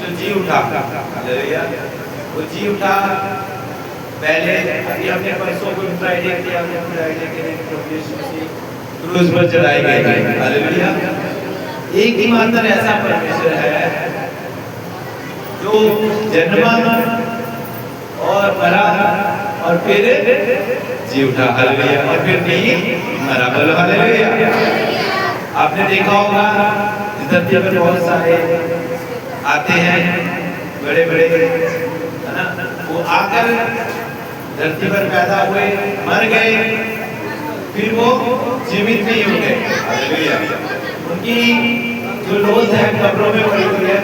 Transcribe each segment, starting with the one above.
तो जी उठा, हालेलुया। वो जी उठा। पहले अभी हमने परसों गुड फ्राइडे किया, गुड फ्राइडे के दिन प्रभु यीशु मसीह क्रूस पर चढ़ाए गए, हालेलुया। एक ही मात्र ऐसा परमेश्वर है जो जन्मा और मरा और फिर जी उठा, हालेलुया, और फिर नहीं मरा, बोलो हालेलुया। आपने देखा होगा इस धरती पर बहुत सारे आते हैं, बड़े बड़े, है ना, वो आकर धरती पर पैदा हुए, मर गए, फिर वो जीवित नहीं हो गए, हालेलुया। उनकी जो लोथ है कब्रों में पड़ी हुई है,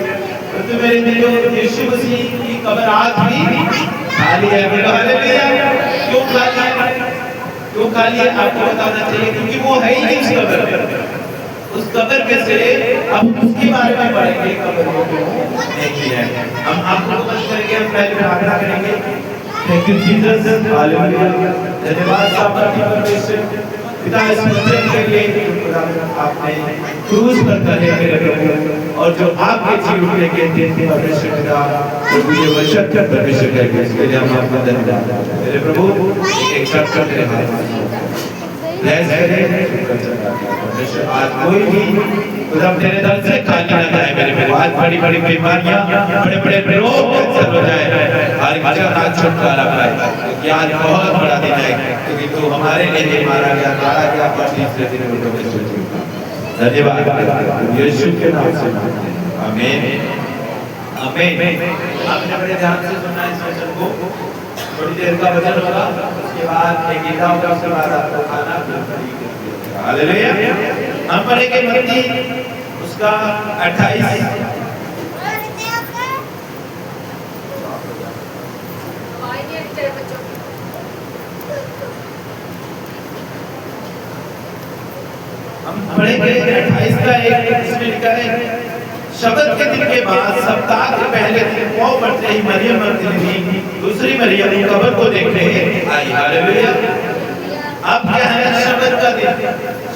परंतु मेरे मित्रों यीशु मसीह की कब्र आज भी खाली है, बोलो हालेलुया। क्यों खाली है? क्यों खाली है आपको बताना चाहिए, क्योंकि वो है ही नहीं उस कब्र में। उस कब्र में से अब उसके बारे में पढ़ेंगे, कब्र वो नहीं है। हम आपको बंद करेंगे, हम पहले प्रार्थना करेंगे। Thank you Jesus, hallelujah. धन्यवाद परमेश्वर पिता इस वचन के लिए आपने क्रूस पर चढ़े मेरे प्रभु, और जो आपके जी उठने के दिन परमेश्वर पिता प्रभु ये वचन परमेश्वर करके इसके लिए हम आपका धन्यवाद मेरे प्रभु। एक साथ करते हैं ब्लेस करें परमेश्वर। आज कोई भी खुदा तेरे दर से खाली ना जाए मेरे प्रभु। आज बड़ी बड़ी बीमारियां, बड़े बड़े रोग कैंसर हो जाए, हर बच्चा का छुटकारा पाए, क्योंकि आज बहुत बड़ा दिन है, क्योंकि तू हमारे लिए मारा गया, मारा गया, पर तीसरे दिन उठो के सो चुका। धन्यवाद यीशु के नाम से, आमीन आमीन। आपने बड़े ध्यान से सुना इस वचन को, थोड़ी देर का वचन होगा, उसके बाद एक गीता होगा, उसके बाद आपको खाना, हालेलुया। हम पढ़ेंगे मत्ती उसका 28, हम पढ़ेंगे 28 का एक, इसमें लिखा है शब्द के दिन के बाद सप्ताह के पहले दिन पाँव पड़ते ही मरियम मगदलीनी दूसरी मरियम कब्र को देखने आई, हालेलुया। अब क्या है शब्द का दिन?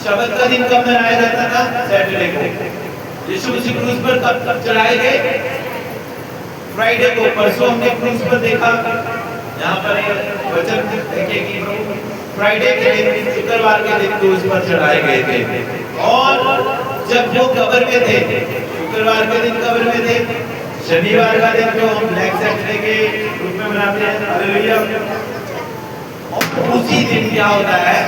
शब्द का दिन कब मनाया जाता था? सैटरडे को। यीशु मसीह क्रूस पर कब चढ़ाए गए? फ्राइडे को। परसों हमने क्रूस पर देखा, यहाँ पर वचन देखिए कि फ्राइडे के दिन, शुक्रवार के दिन क्रूस पर चढ़ाए गए थे, और जब वो कब्र में थे, शुक्रवार के दिन कब्र में थे, शनिवार का दिन जो हम ब्लैक सैटरडे के रूप में मनाते हैं, हालेलुया, और उसी दिन क्या होता है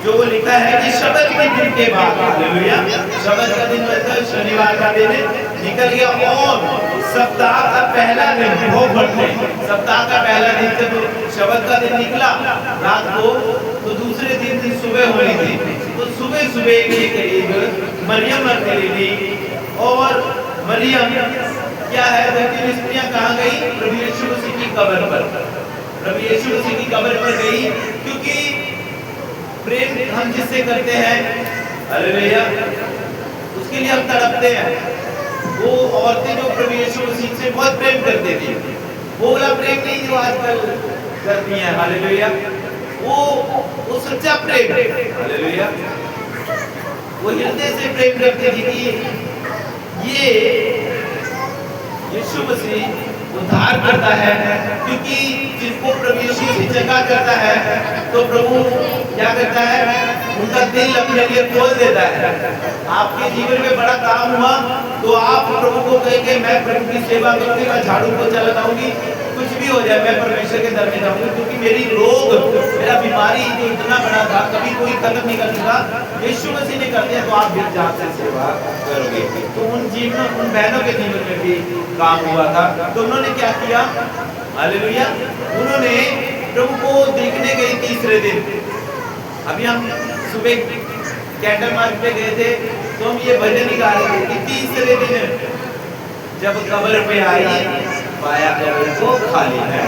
जो वो लिखा है कि शब्द के दिन के बाद, हालेलुया, शब्द का दिन मतलब शनिवार का दिन निकल गया, और सप्ताह का पहला दिन वो पढ़ते, सप्ताह का पहला दिन जब शब्द का दिन निकला रात को, तो दूसरे दिन सुबह होनी थी, तो सुबह सुबह के करीब मरियम मगदलीनी और मरियम क्या है, दो तीन स्त्रियां कहाँ गई? प्रभु यीशु मसीह की कब्र पर, प्रभु यीशु मसीह की कब्र पर गई, क्योंकि प्रेम हम जिससे करते हैं, हालेलुया, उसके लिए हम तड़पते हैं। वो औरतें जो प्रभु यीशु मसीह से बहुत प्रेम करती थी, वो वाला प्रेम नहीं जो आजकल करती हैं, हालेलुया, वो सच्चा प्रेम, हालेलुया, वो हृदय से प्रेम करती थी कि ये यीशु मसीह उद्धार करता है, क्योंकि जिनको प्रभु यीशु मसीह जगा करता है तो प्रभु क्या करता है? उनका दिल अपने लिए खोल देता है। आपके जीवन में बड़ा काम हुआ तो आप प्रभु को कहेंगे मैं प्रभु की सेवा करूंगी, मैं झाड़ू पोछा लगाऊंगी, कुछ भी हो जाए मैं परमेश्वर के दर में जाऊंगी, क्योंकि मेरी रोग, मेरा बीमारी जो इतना बड़ा था कभी कोई खत्म नहीं कर सका, यीशु मसीह ने कर दिया, तो आप भी जान से सेवा करोगे। तो उन बहनों के जीवन में भी काम हुआ था, तो उन्होंने क्या किया? हालेलुया, उन्होंने प्रभु को देखने गए तीसरे दिन। अभी हम सुबह कैंडल मार्च पे गए थे, तो हम ये भजन ही गा रहे थे कि तीसरे दिन जब कब्र पे आई पाया कब्र को खाली है।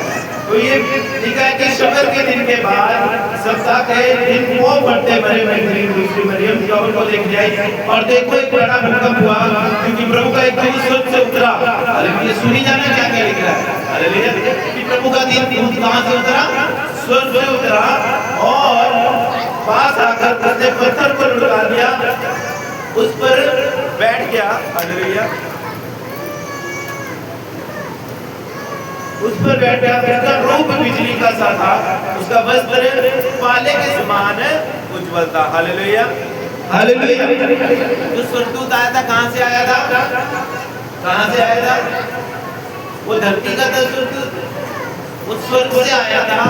तो ये लिखा है कि शब्द के दिन के बाद सप्ताह के दिन वो बढ़ते मरे मरियम दूसरी मरियम कब्र को देखने आई, और देखो एक बड़ा भूकंप हुआ, क्योंकि प्रभु का एक दूत स्वर्ग से उतरा। हालेलुया, सुनी जाना क्या क्या लिख रहा है? हालेलुया, कि प्रभु का दूत कहां से उतरा? स्वर्ग से उतरा, और पास आकर उसने पत्थर को लुढ़का दिया, उस पर बैठ गया, हालेलुया, उस पर बैठा, उसका रूप बिजली का सा था, उसका वस्त्र पाले के समान उज्जवल था। Hallelujah, hallelujah. जो स्वर्गदूत आया था, कहां से आया था? कहां से आया था? वो धरती का था स्वर्गदूत, वो स्वर्ग से आया था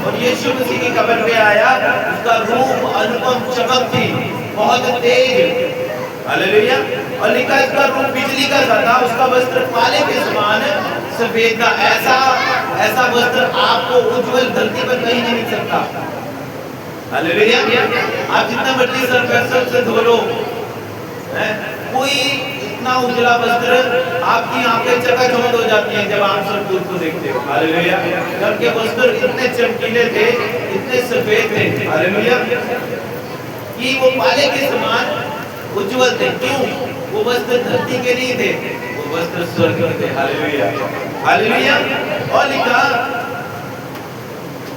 और यीशु मसीह की कब्र पे आया। उसका रूप अनुपम चमक थी, बहुत तेज। हालेलुया। और लिखा इसका रूप बिजली का सा था, उसका वस्त्र पाले के समान सफेद था। ऐसा वस्त्र आपको उज्जवल धरती पर कहीं नहीं मिल सकता। हालेलुया। आप जितना मर्जी सरफेक्सल से धो लो, कोई इतना उजला वस्त्र, आपकी आंखें चकाचौंध हो जाती हैं जब आप स्वर्गदूत को देखते हो। हालेलुया। उनके वस्त्र इतने चमकीले थे, इतने सफेद थे, हालेलुया, कि वो पाले के समान उज्जवल थे। क्यों? वो वस्त्र धरती के नहीं थे, वो वस्त्र स्वर्ग के थे। Hallelujah, hallelujah. और लिखा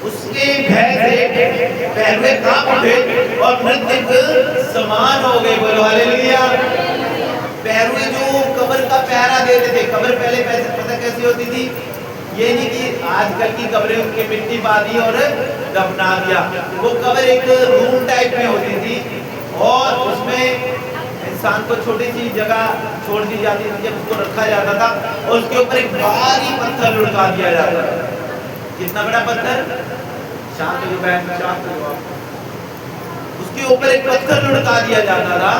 उसके भय से पहरुए कांप उठे और मृतक समान हो गए। बोलो हालेलुया। पहरुए जो कब्र का पहरा देते थे, कब्र पहले पता कैसी होती थी? ये नहीं कि आजकल की कब्रें उनके मिट्टी बांधी और दफना दिया। वो कब्र एक रूम टाइप में होती थी और उसमें इंसान को छोटी सी जगह छोड़ दी जाती थी, जब उसको रखा जाता था और उसके ऊपर एक भारी पत्थर लुढ़का दिया जाता था। कितना बड़ा पत्थर? शांत हो बहन, शांत हो। उसके ऊपर एक पत्थर लुढ़का दिया जाता था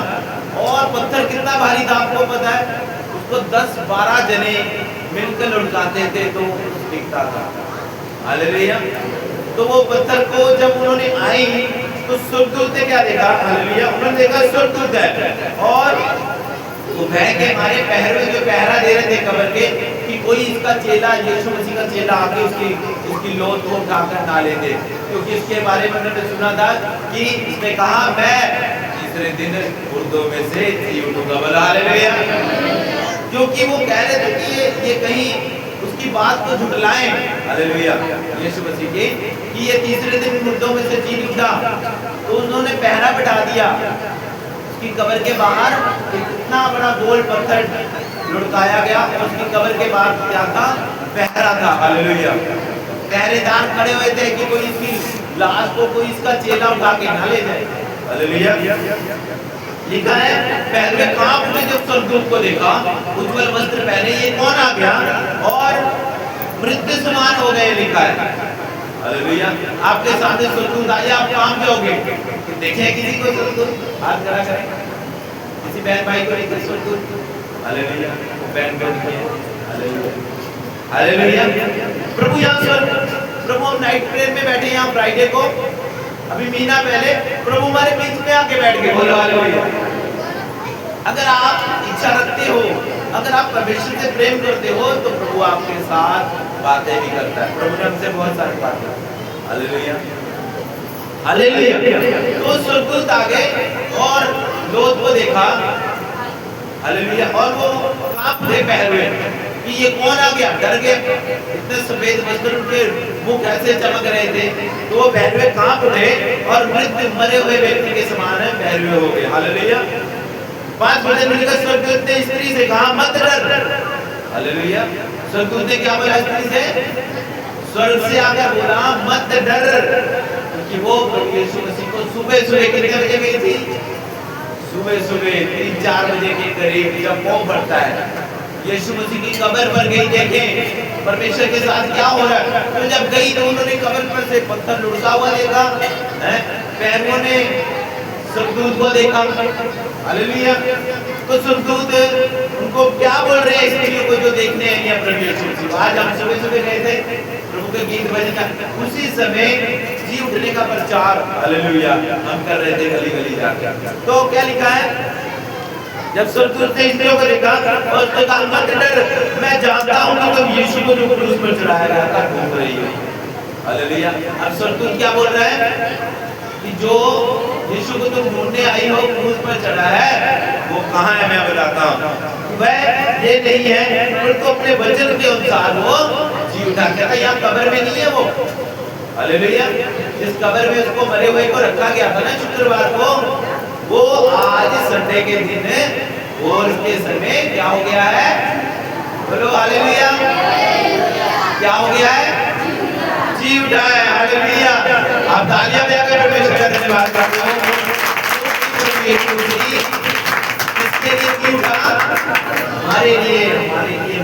और पत्थर कितना भारी था आपको पता है? उसको 10-12 जने मिलकर लुढ़काते थे तो दिखता था। हालेलुया। तो वो पत्थर को जब उन्होंने आई तो स्वर्गदूत ने क्या देखा? हालेलुया। उन्होंने देखा स्वर्गदूत है और वो भय के मारे पहरे जो पहरा दे रहे थे कब्र के कि कोई इसका चेला, यीशु मसीह का चेला आके उसकी लोथ को उठाकर ना ले दे, क्योंकि इसके बारे में उन्होंने सुना था कि इसने कहा मैं तीसरे दिन मुर्दों में से जी उठूंगा। बोला हालेलुया। क्योंकि वो कह रहे थे कि ये कहीं उसकी बात को झुठलाएं, हालेलुया, यीशु मसीह के, कि ये तीसरे दिन मुर्दों में से जी उठा। तो उन्होंने पहरा बैठा दिया उसकी कब्र के बाहर। इतना बड़ा गोल पत्थर लुढ़काया गया और उसकी कब्र के बाहर क्या था? पहरा था। हालेलुया। पहरेदार खड़े हुए थे कि कोई इसकी लाश को कोई इसका चेला उठा के ना ले जाए। हालेलुया। लिखा है पहले कांप उठे जब स्वर्गदूत को देखा, उज्जवल वस्त्र पहने, ये कौन आ गया? और मृत्यु समान हो गए। लिखा है हालेलुया। आपके सामने स्वर्गदूत आए, आप काम जाओगे? देखे किसी को स्वर्गदूत? हाथ खड़ा करें। किसी बहन भाई को देखे स्वर्गदूत? हालेलुया। बहन को देखिए। Hallelujah, hallelujah. प्रभु यहाँ प्रभु हम नाइट प्रेयर में बैठे यहाँ फ्राइडे को, अभी महीना पहले प्रभु हमारे बीच में आके बैठ गए। बोलो हालेलुया। अगर आप इच्छा रखते हो, अगर आप परमेश्वर से प्रेम करते हो तो प्रभु आपके साथ बातें भी करता है। प्रभु ने हमसे बहुत सारी बातें। Hallelujah, hallelujah. तो स्वर्गदूत आ गए और लोथ को देखा। हालेलुया। और वो कांप उठे पहरुए कि ये कौन आ गया? डर गए। इतने सफेद वस्त्र, उनके मुख ऐसे चमक रहे थे तो वो पहरुए कांप उठे और मरे हुए व्यक्ति के समान पहरुए हो गए। हालेलुया। 5 बजे मिलकर स्वर्गदूत ने स्त्री से कहा मत डर। हालेलुया। स्वर्गदूत ने क्या बोला स्त्री से? स्वर्ग से आकर बोला मत डर, क्योंकि वो यीशु मसीह को सुबह सुबह कितने बजे गई थी? सुबह सुबह 3-4 बजे के करीब जब पौ भरता है, यीशु मसीह की कब्र पर गई। देखें परमेश्वर के साथ क्या हो रहा है। तो जब गई तो उन्होंने कब्र पर से पत्थर लुढ़का हुआ देखा, पैरों ने स्वर्गदूत को देखा। हालेलुया। तो स्वर्गदूत उनको क्या बोल रहे हैं स्त्रियों को जो देखने आई है प्रभु यीशु मसीह? आज हम सुबह सुबह गए थे, प्रभु के गीत बजना, उसी समय जी उठने का प्रचार हालेलुया हम कर रहे थे गली गली जाकर। तो क्या लिखा है? जब स्वर्गदूत ने स्त्रियों को देखा और उसने कहा मत डर, मैं जानता हूं कि तुम यीशु को जो क्रूस पर चढ़ाया गया था ढूंढ रही हो। हालेलुया। अब स्वर्गदूत क्या बोल रहा है कि जो यीशु को तुम ढूंढने आई हो, क्रूस पर चढ़ा है, वो कहाँ है? मैं बताता हूँ। वह ये नहीं है, परंतु अपने वचन के अनुसार वो जी उठा। कहता यहाँ कब्र में नहीं है वो। हालेलुया। जिस कब्र में उसको मरे हुए को रखा गया था ना शुक्रवार को, वो आज संडे के दिन और के समय क्या हो गया है? बोलो हालेलुया। क्या हो गया है? जी उठा है। हालेलुया। आप तालियां बजाकर परमेश्वर का धन्यवाद करते हो। किसके लिए जी उठा? हमारे लिए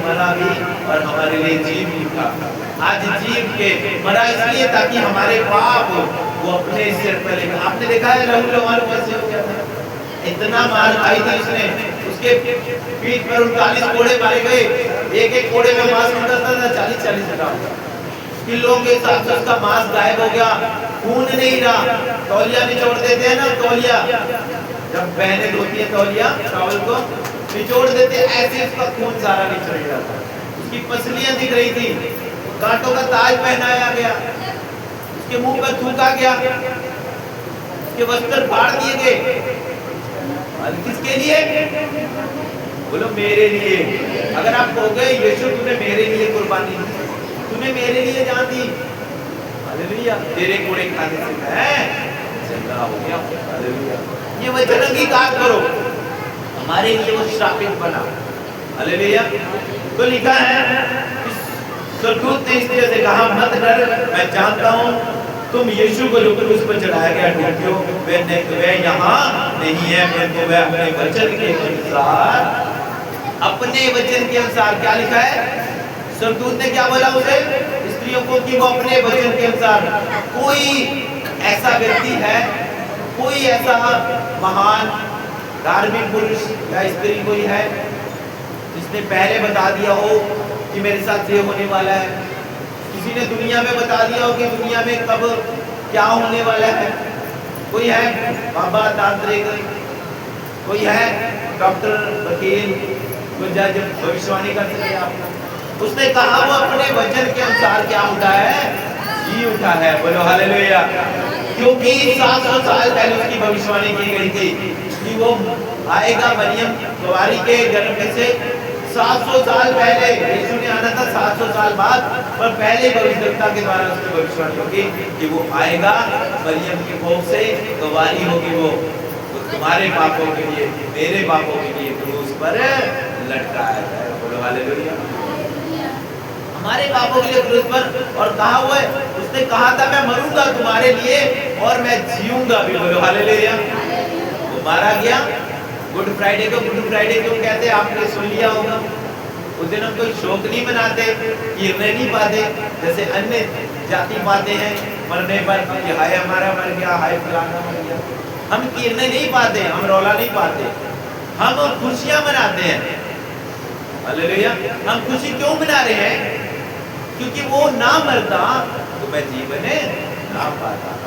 मरा भी और हमारे लिए जी भी उठा। आज जीव के मरा इसलिए ताकि हमारे पाप वो अपने सिर पर लेकर। आपने देखा है लहू लुहान कैसे हो गया था? इतना मार खाई थी उसने, उसके पीठ पर 39 कोड़े मारे गए। एक एक कोड़े में मांस निकलता था 40-40 किलो के हिसाब से उसका मांस गायब हो गया, खून नहीं रहा। तौलिया निचोड़ देते हैं ना, तौलिया जब बहनें धोती है तौलिया टॉवल को निचोड़ देते, ऐसे उसका खून सारा निचोड़ गया था। उसकी पसलियां दिख रही थी, कांटों का ताज पहनाया गया, उसके मुंह पर थूका गया, उसके वस्त्र फाड़ दिए गए। किसके लिए? बोलो मेरे लिए। अगर आप कहोगे यीशु तूने मेरे लिए कुर्बानी दी, तूने मेरे लिए जान दी, हालेलुया, तेरे कोड़े खाने से मैं जिंदा हो गया। हालेलुया। ये वचन अंगीकार करो, हमारे लिए वो श्रापित बना। हालेलुया। तो लिखा है स्वर्गदूत ने इस तरह से कहा, मत डर, मैं जानता हूँ तुम यीशु को जो क्रूस पर चढ़ाया गया ढूंढते हो, वह यहाँ नहीं है, परंतु वह अपने वचन के अनुसार, अपने वचन के अनुसार। क्या लिखा है? स्वर्गदूत ने क्या बोला उसे, स्त्रियों को, कि वो अपने वचन के अनुसार। कोई ऐसा व्यक्ति है, कोई ऐसा महान धार्मिक पुरुष या स्त्री कोई है जिसने पहले बता दिया हो कि मेरे साथ ये होने वाला है? किसी ने दुनिया में बता दिया हो कि दुनिया में कब क्या होने वाला है? कोई है बाबा तांत्रिक, कोई है डॉक्टर, वकील, कोई जज भविष्यवाणी कर सके? आप उसने कहा वो अपने वचन के अनुसार क्या उठा है? जी उठा है। बोलो हालेलुया। क्योंकि 700 साल पहले उसकी भविष्यवाणी की गई थी कि वो आएगा मरियम कुंवारी के गर्भ में से। 700 साल पहले यीशु ने आना था, 700 साल बाद, पर पहले भविष्यवक्ता के द्वारा उसकी भविष्यवाणी होगी कि वो आएगा, मरियम की कोख से गवाही होगी, वो तो तुम्हारे पापों के लिए, मेरे पापों के लिए क्रूस पर लटकाया जाएगा। बोलो हालेलुया। हमारे पापों के लिए क्रूस पर, और कहा हुआ है, उसने कहा था मैं मरूंगा तुम्हारे लिए और मैं जीऊंगा भी। बोलो हालेलुया। वो मारा गया। गुड फ्राइडे को गुड फ्राइडे क्यों कहते हैं? आपने सुन लिया होगा। उस दिन हम कोई शोक नहीं मनाते, कीर्तन नहीं पाते जैसे अन्य जाति पाते हैं मरने पर कि हाय हमारा मर गया, हाय फलाना मर गया। हम कीर्तन नहीं पाते, हम रौला नहीं पाते, हम खुशियां मनाते हैं। हालेलुया। हम खुशी क्यों मना रहे हैं? क्योंकि वो ना मरता तो मैं जीवन ना पाता।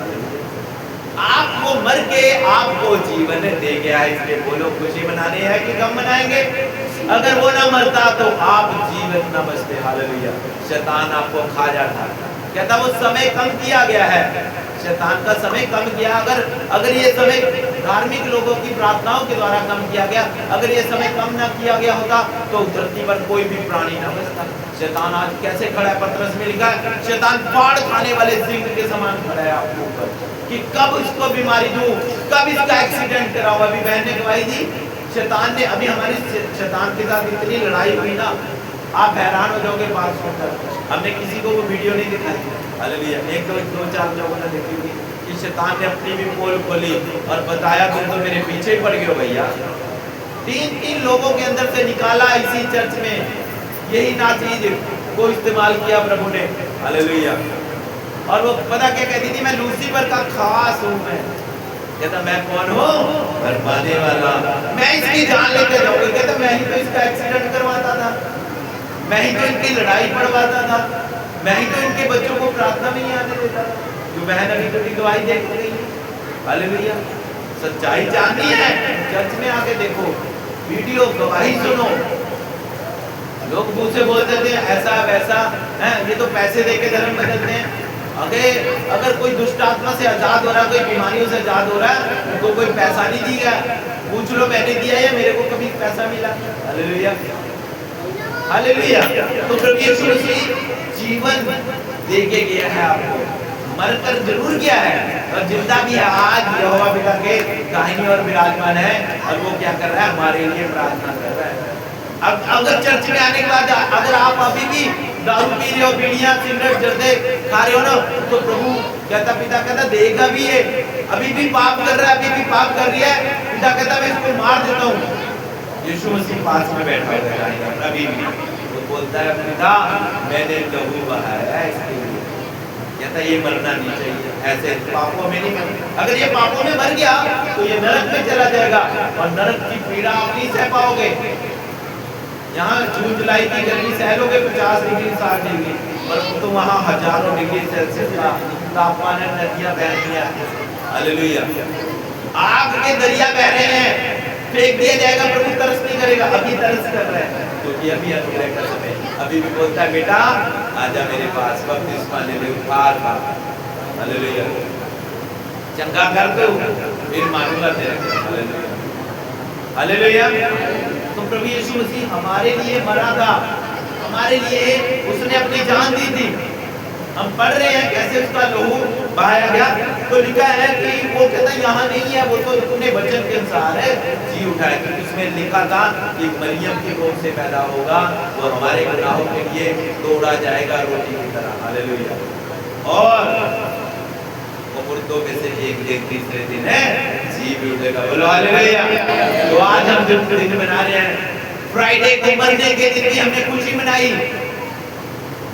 आपको मर के आपको जीवन दे गया, इसलिए बोलो खुशी मनाने है कि गम मनाएंगे? अगर वो ना मरता तो आप जीवन न बचते। हालेलुया। शैतान आपको खा जाता, कहता वो समय कम किया गया है, शैतान का समय कम किया। अगर ये समय धार्मिक लोगों की प्रार्थनाओं के द्वारा कम किया गया, अगर ये समय कम ना किया गया होता तो धरती पर कोई भी प्राणी ना बचता। शैतान आज कैसे खड़ा है? पत्रस में लिखा है, शैतान फाड़ खाने वाले सिंह के समान खड़ा है आपके ऊपर, कि कब इसको बीमारी दूं, कब इसका एक्सीडेंट कराऊं। अभी बहन ने गवाही दी, शैतान ने, अभी हमारी शैतान के साथ इतनी लड़ाई हुई ना, आप हैरान हो जाओगे बात सुनकर। हमने किसी को वो वीडियो नहीं दिखाई। हालेलुया। एक दो चार लोगों ने देखी थी कि शैतान ने अपनी भी पोल खोली और बताया तुम तो मेरे पीछे पड़ गए हो भैया। 3 लोगों के अंदर से निकाला इसी चर्च में, यही ना चीज को इस्तेमाल किया प्रभु ने। हालेलुया। और वो पता क्या कहती थी? मैं लूसीफर का खास हूँ। मैं कहता मैं कौन हूँ? मरवाने वाला। मैं इसकी जान लेकर जाऊंगा। कहता मैं ही तो इसका एक्सीडेंट करवाता था, मैं ही तो इनकी लड़ाई पड़वाता था, मैं ही तो इनके बच्चों को प्रार्थना में नहीं आने देता। जो बहन अभी कभी गवाही देख रही है। हालेलुया। सच्चाई जाननी है, चर्च में आके देखो, वीडियो गवाही सुनो। लोग मुंह से बोल देते हैं ऐसा वैसा है, ये तो पैसे देके धर्म बदलते हैं। अगर कोई दुष्ट आत्मा से आजाद हो रहा है, कोई बीमारियों से आजाद हो रहा है, उनको कोई पैसा नहीं दिया, पूछ लो मैंने दिया है, मेरे को कभी पैसा मिला? हालेलुया। हालेलुया। तो प्रभु यीशु मसीह जीवन देके गया है आपको, मरकर जरूर गया है और जिंदा भी है। आज यहोवा पिता के दाहिनी ओर विराजमान है और वो क्या कर रहा है? हमारे लिए प्रार्थना कर रहा है। अब अगर चर्च में आने के बाद अगर आप अभी भी दारू पी रहे हो, बीड़ियां सिगरेट जर्दे खा रहे हो ना, तो प्रभु कहता, पिता कहता देगा भी ये, अभी भी पाप कर रहा है, अभी भी पाप कर रही है, पिता कहता मैं इसको मार देता हूँ। यीशु मसीह पास में बैठा हुआ है अभी भी, वो बोलता है पिता मैंने लहू बहाया है इसके लिए, कहता ये मरना नहीं चाहिए, ऐसे पापों में नहीं मरना, अगर ये पापों में मर गया तो ये नरक में चला जाएगा और नरक की पीड़ा आप नहीं सह पाओगे। यहाँ जून जुलाई की गर्मी सह लोगे 50 डिग्री 60 डिग्री, और तो वहाँ हजारों डिग्री सेल्सियस का तापमान है, नदियाँ बह रही हैं, हालेलुया, आग के दरिया बह रहे हैं, फेंक दिया जाएगा, प्रभु तरस नहीं करेगा, अभी तरस कर रहा है क्योंकि अभी अनुग्रह का समय, अभी भी बोलता है बेटा आजा मेरे पास, बपतिस्मा ले ले, उठार खा, हालेलुया, चंगा कर दो फिर मारूंगा तेरे को, हालेलुया, हालेलुया। तो प्रभु यीशु मसीह हमारे लिए मरा था, हमारे लिए उसने अपनी जान दी थी। हम पढ़ रहे हैं कैसे उसका लहू बहाया गया, तो लिखा है कि वो कहता यहाँ नहीं है, वो तो अपने वचन के अनुसार है जी उठाए, क्योंकि उसमें लिखा था कि मरियम के कोख से पैदा होगा, वो हमारे गुनाहों के लिए तोड़ा जाएगा रोटी की तरह, हालेलुया, और वो मुर्दों में से एक दिन तीसरे दिन है जी भी उठेगा, बोलो हालेलुया। तो आज हम जो दिन मना रहे हैं, फ्राइडे को मरने के दिन भी हमने खुशी मनाई,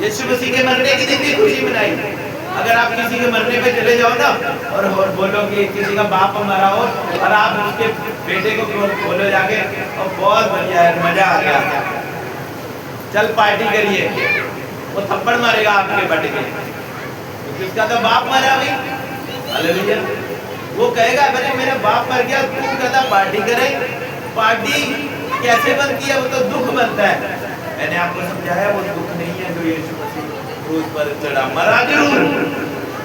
यीशु मसीह के मरने के दिन भी खुशी मनाई। अगर आप किसी के मरने पे चले जाओ ना और बोलो कि किसी का बाप मरा हो और आप उसके बेटे को बोलो जाके और बहुत बढ़िया है, मजा आ गया, चल पार्टी करिए, वो थप्पड़ मारेगा आपके बट के, क्योंकि उसका तो बाप मरा भी, हालेलुया, वो कहेगा अरे मेरा बाप मर गया, तू कहता पार्टी करे, पार्टी कैसे बनती है, वो तो दुख बनता है। मैंने आपको समझाया वो दुख नहीं है जो यीशु मसीह क्रूस पर चढ़ा, मरा जरूर,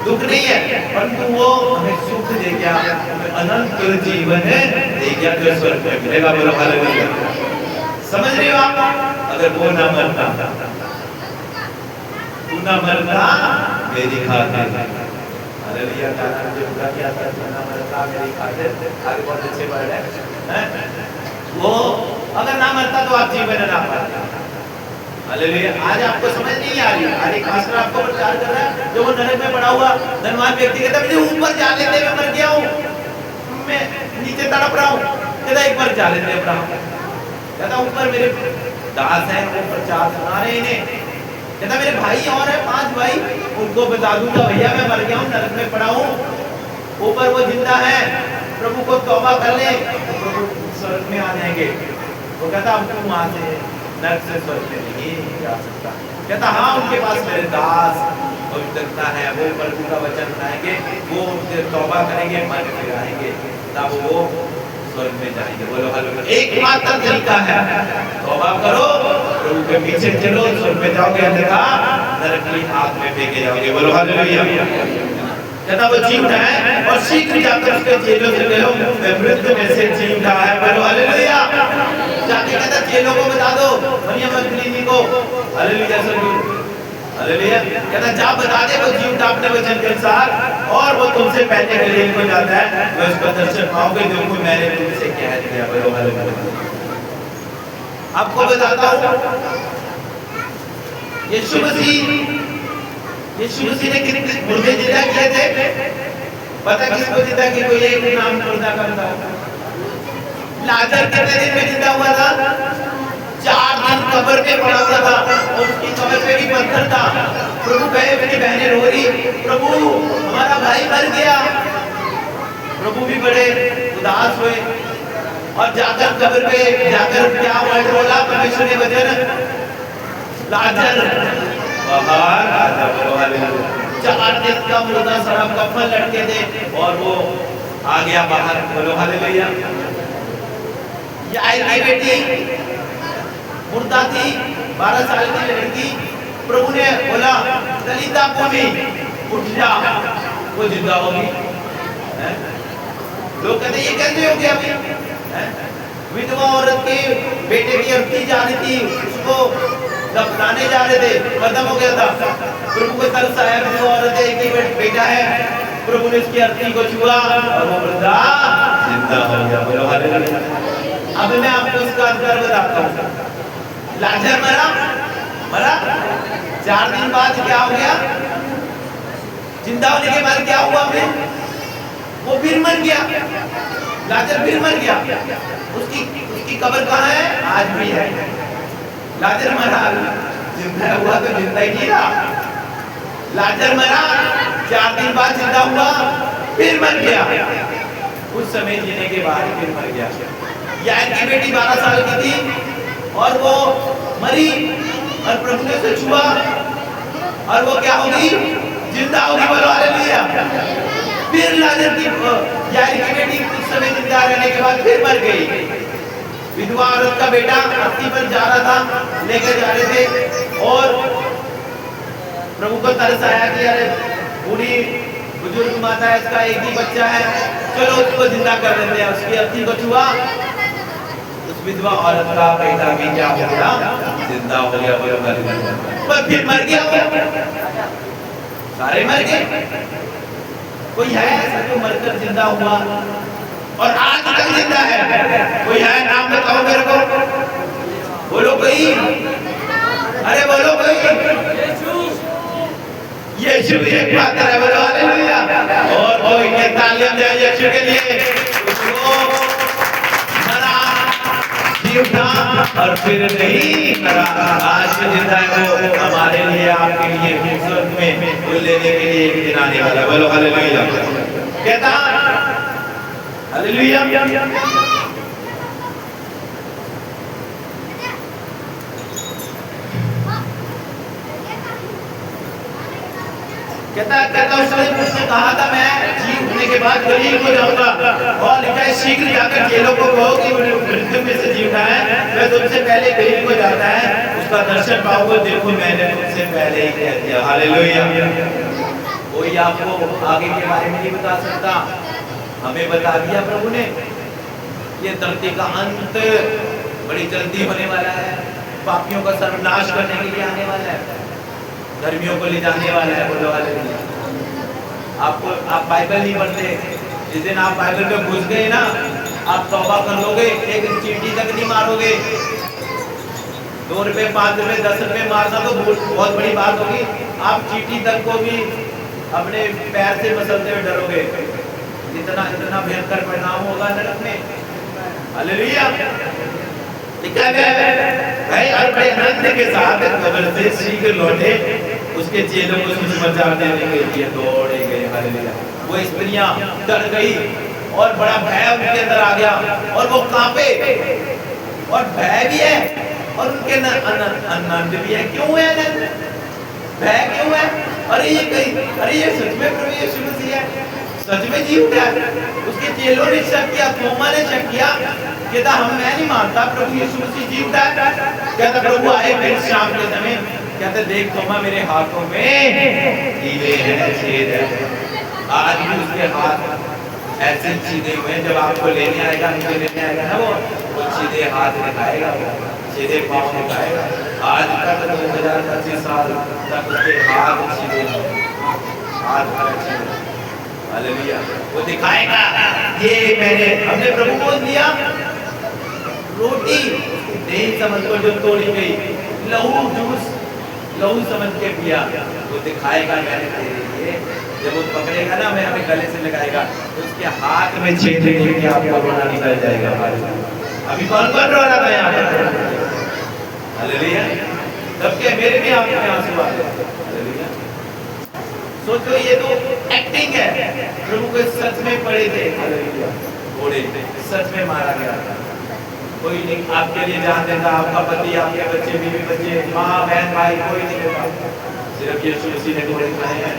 दुख नहीं है, परंतु वो हमें सुख दे गया, अनंत जीवन दे गया जो स्वर्ग में मिलेगा, बोलो हालेलुया। समझ रहे हो आप? अगर वो ना मरता, तू ना मरता मेरी खातिर, हालेलुया, गाना जो पूरा किया था, तू ना मरता मेरी खातिर, आगे बहुत अच्छे वर्ड है, वो अगर ना मरता तो आप जीवन ना पाते, हालेलुया। आज आपको समझ नहीं आ रही, आज एक पास्टर आपको प्रचार कर रहा है, जो वो नरक में पड़ा हुआ धनवान व्यक्ति कहता है मुझे ऊपर जा लेते, मैं मर गया हूँ, मैं नीचे तड़प रहा हूँ, कहता एक बार जा लेते अब्राहम, कहता ऊपर मेरे दास हैं वो प्रचार सुना रहे इन्हें, कहता मेरे भाई और है 5 भाई, उनको बता दूंगा भैया मैं मर गया हूँ, नरक में पड़ा हूँ, ऊपर वो जिंदा है, प्रभु को तौबा कर ले तो प्रभु स्वर्ग में आ जाएंगे। वो कहता अब तू वहां से नरक से स्वर्ग में नहीं जा सकता, कहता हाँ उनके पास मेरे दास पवित्रता है, वो प्रभु का वचन सुनाएंगे, वो उनसे तौबा करेंगे, मन फिर आएंगे, तब वो स्वर्ग में जाएंगे, बोलो हालेलुया। एकमात्र तरीका है तौबा करो, प्रभु के पीछे चलो, स्वर्ग में जाओगे, अन्यथा नरक की आग में फेंके जाओगे, बोलो हालेलुया। कहता वो जी उठा है और शीघ्र जाकर उसके चेलों से कहो मैं मृत्यु में से जी उठा है, बोलो हालेलुया। जाके कहता चेलों को बता दो, मरियम मगदलीनी को, हालेलुया, हालेलुया, कहता जा बता दे वो जी उठा अपने वचन के अनुसार, और वो तुमसे पहले गलील को जाता है, मैं उसका दर्शन पाओगे देखो मैंने तुमसे कह दिया, बोलो हालेलुया। आपको बताता हूँ यीशु मसीह ने कितने मुर्दे जिंदा किए थे, पता किसको जिंदा किया? कोई एक नाम मुर्दा का बताओ। लाजर कितने दिन में जिंदा हुआ था? 4 दिन कब्र में पड़ा हुआ था और उसकी कब्र पे भी पत्थर था। प्रभु कहे मेरी बहनें रो रही, प्रभु हमारा भाई मर गया। प्रभु भी बड़े उदास हुए और जाकर कब्र पे जाकर क्या वर्ड बोला परमेश्वर ने वचन, लाजर बाहर आ जा, बोलो हालेलुया। 4 दिन का मुर्दा सड़ा कफन लटके थे और वो आ गया बाहर, बोलो हालेलुया। याईर की बेटी मुर्दा थी, 12 साल की लड़की, प्रभु ने बोला तलीता कूमी, उठ जा, वो जिंदा होगी। लोग कहते ये कैसे हो गया अभी? विधवा औरत के बेटे की अर्थी जा रही थी, उसको दफनाने जा रहे थे, खत्म हो गया था। प्रभु को तरस आया, विधवा औरत एक ही बेटा है, प्रभु ने उसकी अर्थी को छुआ और वो वृद्धा जिंदा हो गया, बोलो हालेलुया। अब मैं आपको इसका अर्थ बताता हूँ। लाजर मरा, 4 दिन बाद क्या हो गया? जिंदा होने के बाद क्या हुआ फिर? वो फिर मर गया, लाजर फिर मर गया। उसकी कब्र कहाँ है? आज भी है। लाजर मरा, जिंदा हुआ तो जिंदा ही नहीं रहा। लाजर मरा, 4 दिन बाद जिंदा हुआ, फिर मर गया। कुछ समय जीने के बाद फिर मर गया। यार की बेटी 12 साल की थी और वो मरी और प्रभु ने उसे छुआ और वो क्या हो गई? जिंदा हो गई। बोलो हालेलुया। फिर लाजर की यार की बेटी कुछ समय जिंदा रहने के बाद फिर मर गई। विधवा औरत का बेटा अर्थी पर जा रहा था, लेकर जा रहे थे और प्रभु को तरस आया कि अरे बूढ़ी बुजुर्ग माता है, इसका एक ही बच्चा है, चलो उसको जिंदा कर देते हैं। उसकी अर्थी को छुआ, उस विधवा औरत का बेटा भी क्या हो गया? जिंदा हो गया। पर फिर मर गया, सारे मर गए। कोई है ऐसा जो मरकर जिंदा हुआ और आज तक जिंदा है? कोई है? नाम बताओ मेरे को। बोलो कोई, अरे बोलो कोई। यीशु एक बात है, बोलो हालेलुया। और कोई ने तालियां दे यीशु के लिए। उसको मरा, जी उठा और फिर नहीं मरा, आज जिंदा है। वो हमारे लिए, आपके लिए स्वर्ग में लेने के लिए एक दिन आने वाला। बोलो हालेलुया। कहता हालेलुया। कहता उसने कहा था मैं जी उठने के बाद गलील को जाऊंगा और लिखा है शीघ्र जाकर चेलों को कहो कि मृत्यु में से जी उठा है, मैं तुमसे पहले गलील को जाता है, उसका दर्शन पाओगे। देखो मैंने तुमसे पहले ही कह दिया। हालेलुया। कोई आपको आगे के बारे में नहीं बता सकता, हमें बता दिया प्रभु ने। ये धरती का अंत बड़ी जल्दी होने वाला है, पापियों का सर्वनाश करने के लिए आने वाला है, धर्मियों को ले जाने वाला है। बोलो हालेलुया। आपको आप बाइबल नहीं पढ़ते, जिस दिन आप बाइबल में घुस गए ना, आप तौबा कर लोगे, एक चींटी तक नहीं मारोगे। 2 रुपए 5 रुपए 10 रुपए मारना तो बहुत बड़ी बात होगी, आप चींटी तक को भी अपने पैर से मसलते हुए डरोगे। इतना इतना भयंकर परिणाम होगा नरक में। हालेलुया। लिखा है और बड़े आनंद के साथ कब्र से शीघ्र लौटे, उसके चेलों को सुसमाचार देने के लिए दौड़े गए। हालेलुया। वो स्त्रियां डर गई और बड़ा भय उनके अंदर आ गया और वो कांपे, और भय भी है और उनके आनंद भी है। क्यों है आनंद? भय क्यों है? अरे ये कहीं, अरे ये सच में प्रभु यीशु मसीह है, सच में जी उठा है। उसके चेलों ने शक किया, थोमा ने शक किया, कहता मैं नहीं मानता प्रभु यीशु मसीह जी उठा है। कहता प्रभु आए फिर शाम के समय, कहते देख थोमा मेरे हाथों में कीड़े हैं, छेद है। आज भी उसके हाथ ऐसे सीधे हुए हैं, जब आपको लेने आएगा, मुझे लेने आएगा ना, वो सीधे हाथ दिखाएगा, सीधे पाँव दिखाएगा। आज तक 2025 साल तक उसके हाथ सीधे, हाथ सीधे। हालेलुया। वो दिखाएगा ये मैंने, हमने प्रभु को दिया रोटी नहीं समझ को जो तोड़ी गई, लहू जूस लहू समझ के पिया, वो दिखाएगा मैंने तेरे लिए। जब वो पकड़ेगा ना, मैं हमें गले से लगाएगा, तो उसके हाथ में छेद लेके आपका रोना निकल जाएगा। अभी कौन कौन रो रहा था यहाँ पर? हालेलुया। सबके मेरे भी आंखों में आंसू आ गए। हालेलुया। सोचो ये तो एक्टिंग है, प्रभु को सच में पड़े थे। हालेलुया। घोड़े सच में मारा गया था। कोई नहीं आपके लिए जान देता, आपका पति, आपके बच्चे, बीवी बच्चे, माँ बहन भाई, कोई नहीं होगा, सिर्फ यीशु मसीह ने घोड़े खाए हैं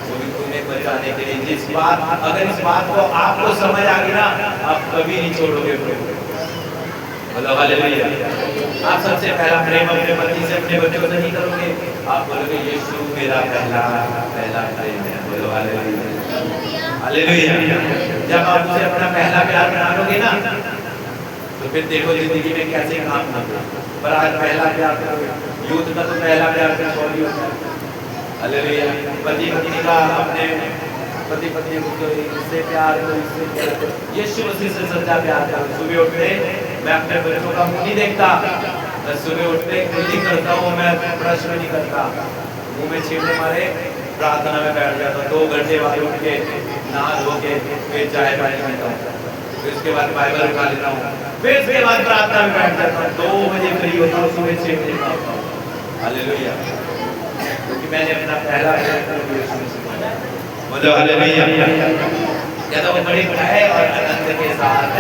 तुम्हें बचाने के लिए। जिस बात, अगर इस बात को आपको समझ आ गई ना, आप कभी नहीं छोड़ोगे प्रभु। बोलो हालेलुया। आप सबसे पहला प्रेम अपने पति से, अपने बच्चों से नहीं करोगे, आप बोलोगे यीशु मेरा पहला प्रेम है। बोलो हालेलुया। हालेलुया। जब आप उसे अपना पहला प्यार बना लोगे ना, तो फिर देखो जिंदगी में कैसे काम करना। पर आज पहला प्यार करोगे, यूथ का तो पहला प्यार से सॉरी होता है। हालेलुया। पति पत्नी का, अपने पति पत्नी को इससे प्यार, तो इससे प्यार, यीशु मसीह से सच्चा प्यार करो। सुबह उठते मैं अपने बच्चों का मुंह नहीं देखता, मैं सुबह उठते ही कुल्ली करता हूँ, मैं ब्रश भी नहीं करता, मुंह में छींटे मारे प्रार्थना में बैठ जाता, 2 घंटे बाद उठ के नहा धो के फिर चाय पानी पीता हूँ, फिर उसके बाद बाइबल उठा लेता हूँ, फिर उसके बाद प्रार्थना में बैठ जाता हूँ, 2 बजे फ्री होता हूँ, सुबह 6 बजे का होता हूँ। हालेलुया, क्योंकि मैंने अपना पहला बोलो हालेलुया। कहता वो बड़े भय और आनंद के साथ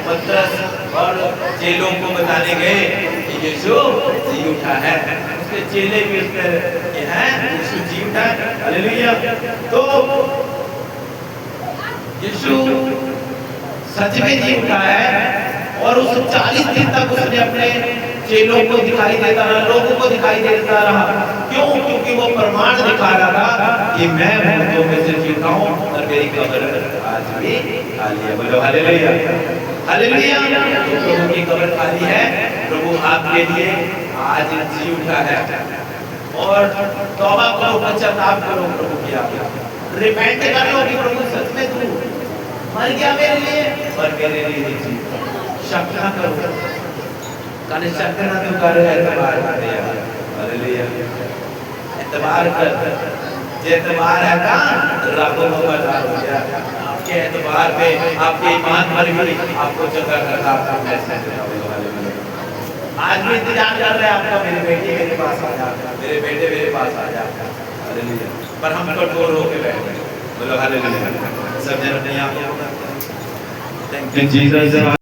पतरस और चेलों को बताने गए कि यीशु जी उठा है। उसके चेले भी उस पर ये है यीशु जी उठा है। हालेलुया। तो यीशु सच में जी उठा है और उस 40 दिन तक उसने अपने चेलों को दिखाई देता रहा, लोगों को दिखाई देता रहा। क्यों? क्योंकि वो प्रमाण दिखा रहा था कि मैं मुर्दों में से जीता हूँ और मेरी कब्र आज भी खाली है। बोलो हालेलुया, हालेलुया। तो प्रभु की कब्र खाली है, प्रभु आपके लिए आज जी उठा है। और तौबा करो, पश्चाताप करो प्रभु की आज्ञा, रिपेंट कर लो कि प्रभु सच में तू मर गया मेरे लिए और मेरे लिए जी। शक ना करो, कने शक ना तू कर, एतबार कर यार। हालेलुया, एतबार कर, जे एतबार है ना रब वफादार हो गया। आपके एतबार पे आपके ईमान पर भी आपको जगह करता, आपका मैसेज देता। बोलो हालेलुया। आज भी इंतजार कर रहे हैं आपका, मेरे बेटे मेरे पास आ जा, मेरे बेटे मेरे पास आ जा। हालेलुया, पर हम कठोर होके बैठ गए। बोलो हालेलुया। सब जन अपने आप को थैंक यू जीसस।